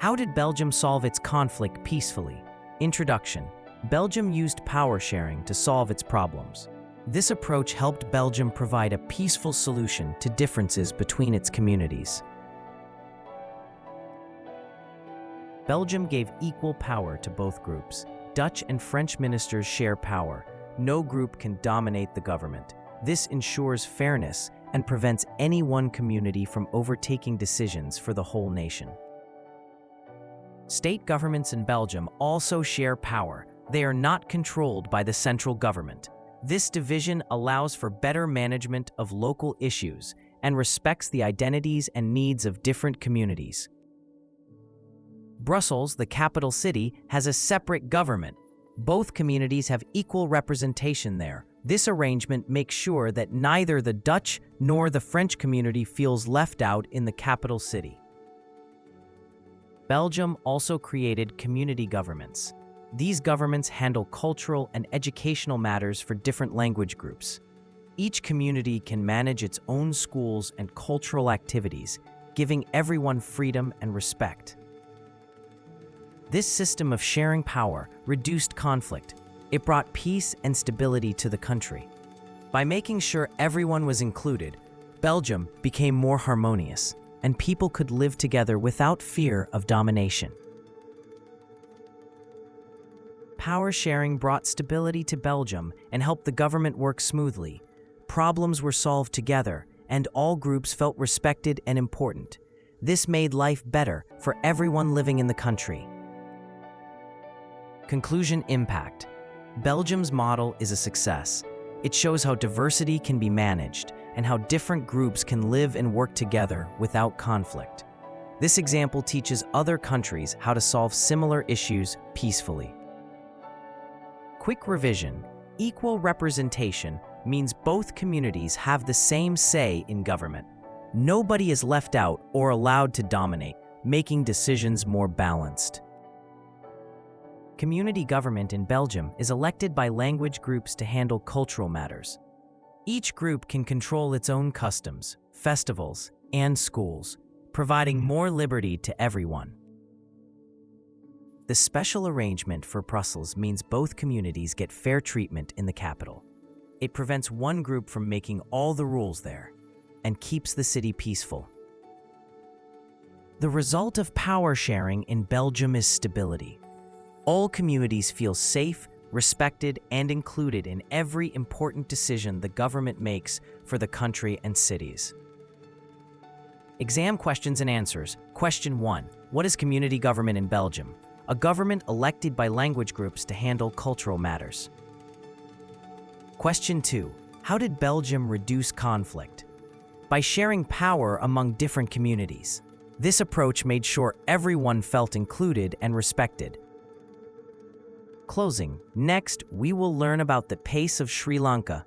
How did Belgium solve its conflict peacefully? Introduction. Belgium used power sharing to solve its problems. This approach helped Belgium provide a peaceful solution to differences between its communities. Belgium gave equal power to both groups. Dutch and French ministers share power. No group can dominate the government. This ensures fairness and prevents any one community from overtaking decisions for the whole nation. State governments in Belgium also share power. They are not controlled by the central government. This division allows for better management of local issues and respects the identities and needs of different communities. Brussels, the capital city, has a separate government. Both communities have equal representation there. This arrangement makes sure that neither the Dutch nor the French community feels left out in the capital city. Belgium also created community governments. These governments handle cultural and educational matters for different language groups. Each community can manage its own schools and cultural activities, giving everyone freedom and respect. This system of sharing power reduced conflict. It brought peace and stability to the country. By making sure everyone was included, Belgium became more harmonious, and people could live together without fear of domination. Power sharing brought stability to Belgium and helped the government work smoothly. Problems were solved together, and all groups felt respected and important. This made life better for everyone living in the country. Conclusion. Impact. Belgium's model is a success. It shows how diversity can be managed and how different groups can live and work together without conflict. This example teaches other countries how to solve similar issues peacefully. Quick revision. Equal representation means both communities have the same say in government. Nobody is left out or allowed to dominate, making decisions more balanced. Community government in Belgium is elected by language groups to handle cultural matters. Each group can control its own customs, festivals, and schools, providing more liberty to everyone. The special arrangement for Brussels means both communities get fair treatment in the capital. It prevents one group from making all the rules there and keeps the city peaceful. The result of power sharing in Belgium is stability. All communities feel safe, respected, and included in every important decision the government makes for the country and cities. Exam questions and answers. Question 1. What is community government in Belgium? A government elected by language groups to handle cultural matters. Question 2. How did Belgium reduce conflict? By sharing power among different communities. This approach made sure everyone felt included and respected. Closing. Next, we will learn about the pace of Sri Lanka,